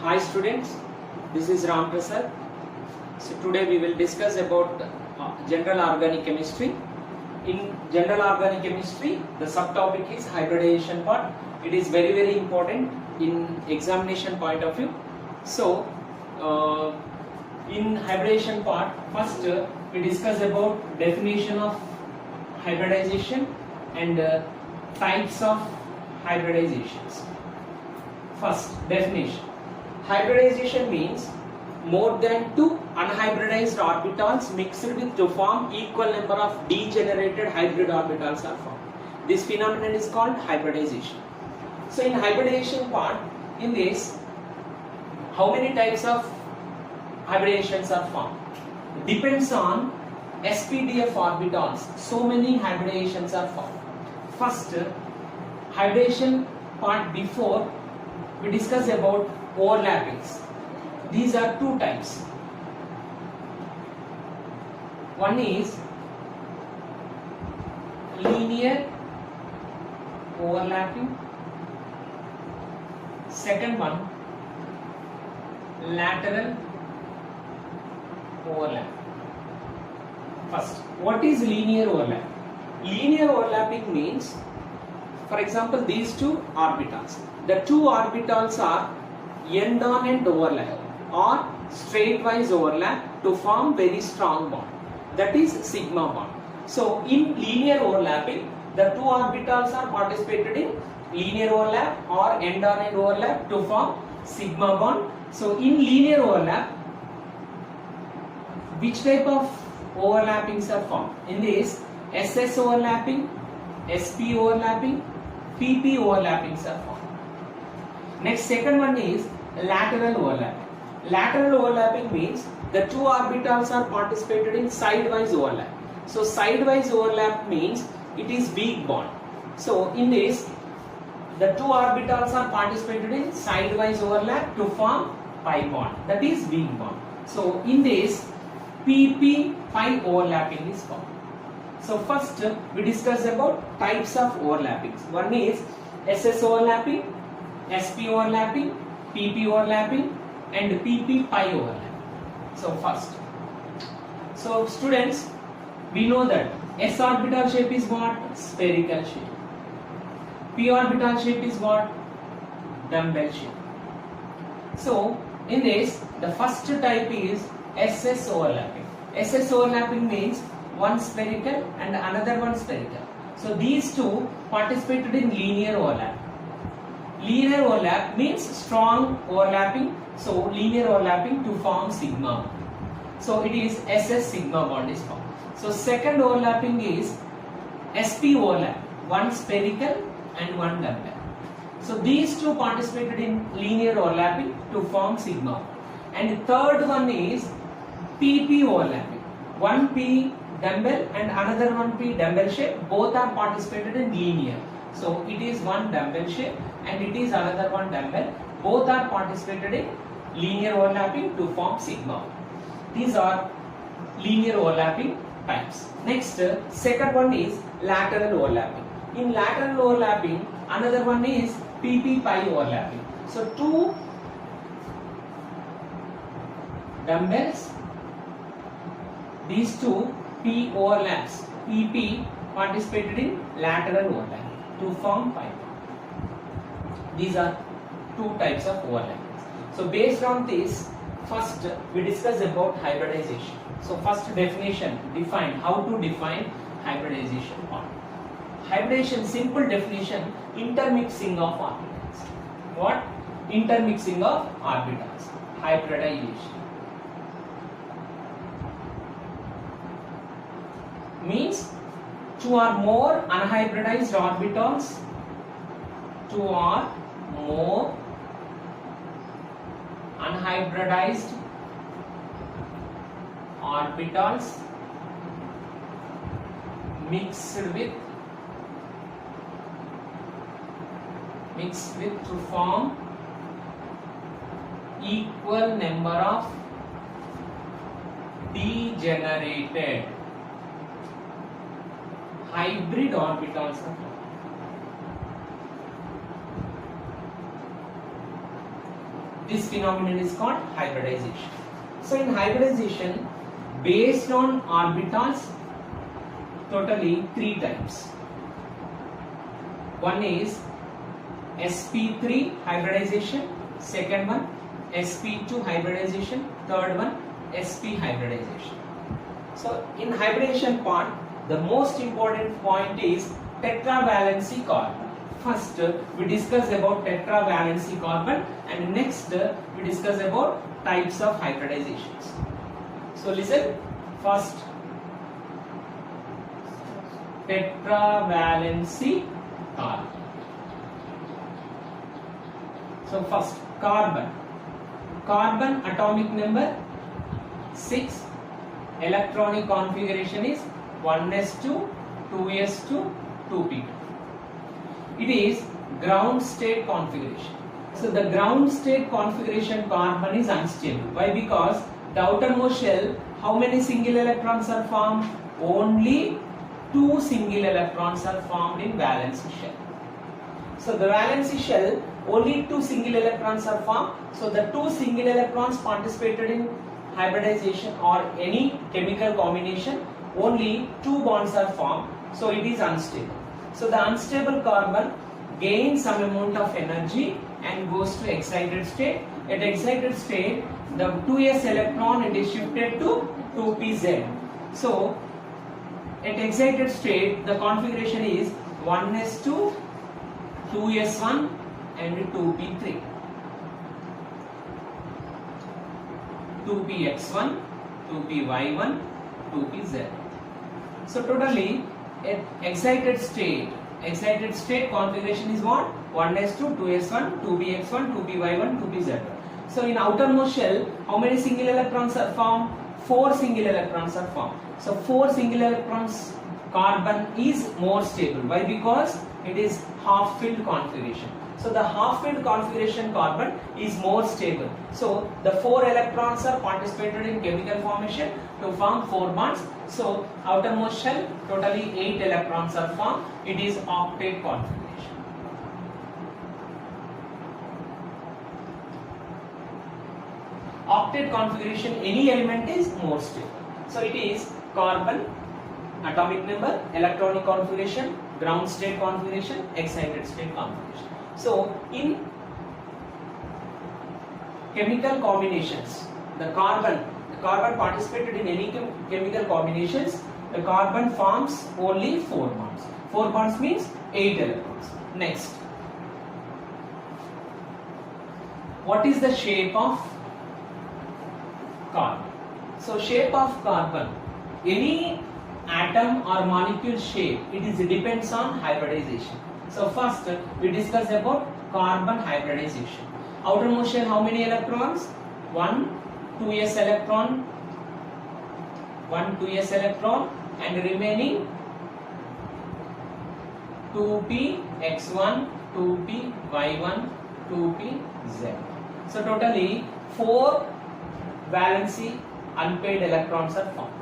Hi students, this is Ram Prasad. So today we will discuss about general organic chemistry. In general organic chemistry, the subtopic is hybridization part. It is very important in examination point of view. So in hybridization part, first we discuss about definition of hybridization and types of hybridizations. First, definition. Hybridization means more than two unhybridized orbitals mixed with to form equal number of degenerated hybrid orbitals are formed. This phenomenon is called hybridization. So in hybridization part, in this, how many types of hybridizations are formed? Depends on sp-df orbitals. So many hybridizations are formed. First, hybridization part before, we discuss about overlappings. These are two types. One is linear overlapping. Second one, lateral overlap. First, what is linear overlap? Linear overlapping means, for example, these two orbitals. The two orbitals are end-on end overlap or straightwise overlap to form very strong bond. That is sigma bond. So in linear overlapping, the two orbitals are participated in linear overlap or end-on end overlap to form sigma bond. So in linear overlap, which type of overlappings are formed? In this, SS overlapping, SP overlapping, PP overlappings are formed. Next, second one is lateral overlapping. Lateral overlapping means the two orbitals are participated in sidewise overlap. So sidewise overlap means it is weak bond. So in this, the two orbitals are participated in sidewise overlap to form pi bond. That is weak bond. So in this, PP pi overlapping is formed. So first we discuss about types of overlappings. One is SS overlapping, SP overlapping, PP overlapping and PP pi overlapping. So first, so students, we know that S orbital shape is what? Spherical shape. P orbital shape is what? Dumbbell shape. So in this, the first type is SS overlapping. SS overlapping means one spherical and another one spherical. So these two participated in linear overlap. Linear overlap means strong overlapping. So linear overlapping to form sigma. So it is SS sigma bond is formed. So second overlapping is SP overlap. One spherical and one dumbbell. So these two participated in linear overlapping to form sigma. And third one is PP overlapping. One P dumbbell and another one P dumbbell shape. Both are participated in linear. So it is one dumbbell shape and it is another one dumbbell. Both are participated in linear overlapping to form sigma. These are linear overlapping types. Next, second one is lateral overlapping. In lateral overlapping, another one is PP pi overlapping. So two dumbbells, these two P overlaps, PP participated in lateral overlap to form pi. These are two types of overlappings. So based on this, first we discuss about hybridization. So first definition, define, how to define hybridization part. Hybridization, simple definition, intermixing of orbitals. What? Intermixing of orbitals. Hybridization means two or more unhybridized orbitals, two or more unhybridized orbitals mixed with to form equal number of degenerated hybrid orbitals are formed. This phenomenon is called hybridization. So in hybridization, based on orbitals, totally 3 types. One is sp3 hybridization, second one sp2 hybridization, third one sp hybridization. So in hybridization part, the most important point is tetravalency carbon. First we discuss about tetravalency carbon, and next we discuss about types of hybridizations. So listen, first tetravalency carbon. So first carbon atomic number 6, electronic configuration is 1s2, 2s2, 2p2. It is ground state configuration. So the ground state configuration carbon is unstable. Why? Because the outermost shell, how many single electrons are formed? Only 2 single electrons are formed in valency shell. So the valency shell, only 2 single electrons are formed. So the 2 single electrons participated in hybridization or any chemical combination, only 2 bonds are formed. So it is unstable. So the unstable carbon gains some amount of energy and goes to excited state. At excited state, the 2s electron, it is shifted to 2pz. So at excited state, the configuration is 1s2, 2s1 and 2p3, 2px1, 2py1, 2pz. So totally at excited state configuration is what? 1s2, 2s1, 2px1, 2py1, 2pz. So in outermost shell, how many single electrons are formed? 4 single electrons are formed. So 4 single electrons carbon is more stable. Why? Because it is half filled configuration. So the half filled configuration carbon is more stable. So the 4 electrons are participated in chemical formation to form 4 bonds. So outermost shell, totally 8 electrons are formed. It is octet configuration. Octet configuration, any element is more stable. So it is carbon, atomic number, electronic configuration, ground state configuration, excited state configuration. So in chemical combinations, the carbon participated in any chemical combinations, the carbon forms only 4 bonds. 4 bonds means 8 electrons. Next, what is the shape of carbon? So shape of carbon, any atom or molecule shape, it depends on hybridization. So first we discuss about carbon hybridization. Outermost shell, how many electrons? 1 2s electron, and remaining 2px1, 2py1, 2pz. So totally 4 valency unpaired electrons are formed.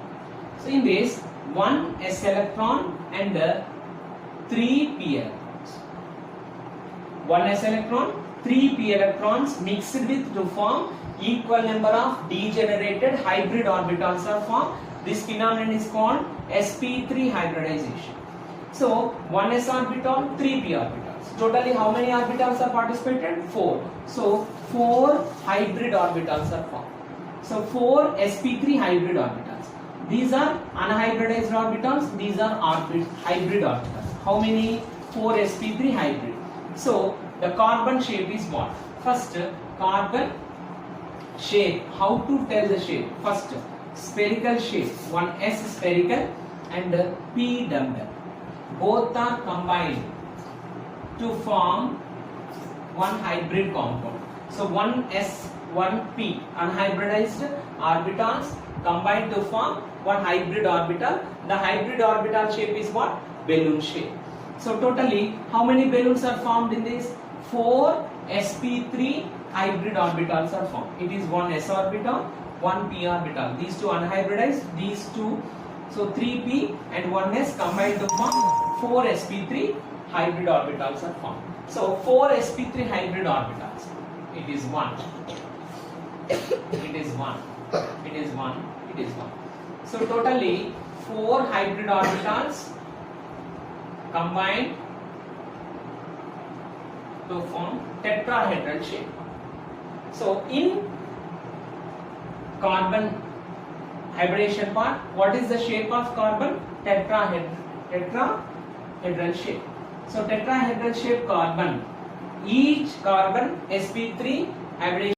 So in this, 1 s electron and 3 p electrons. 1 s electron, 3 p electrons mixed with to form equal number of degenerated hybrid orbitals are formed. This phenomenon is called sp3 hybridization. So 1s orbital, 3p orbitals. Totally how many orbitals are participated? 4. So 4 hybrid orbitals are formed. So 4 sp3 hybrid orbitals. These are unhybridized orbitals. These are hybrid orbitals. How many? 4 sp3 hybrid. So the carbon shape is what? First, carbon shape. How to tell the shape? First, spherical shape. 1s spherical and p dumbbell. Both are combined to form one hybrid compound. So 1s, 1p unhybridized orbitals combined to form one hybrid orbital. The hybrid orbital shape is what? Balloon shape. So totally how many balloons are formed in this? 4 sp3 hybrid orbitals are formed. It is 1 s orbital, 1 p orbital. These two unhybridized, these two. So 3p and 1s combined to form 4 sp3 hybrid orbitals are formed. So 4 sp3 hybrid orbitals. it is 1. It is 1. It is 1. It is 1. So totally 4 hybrid orbitals combined to form tetrahedral shape. So in carbon hybridization part, what is the shape of carbon? Tetrahedral shape. So tetrahedral shape carbon, each carbon sp3 hybridization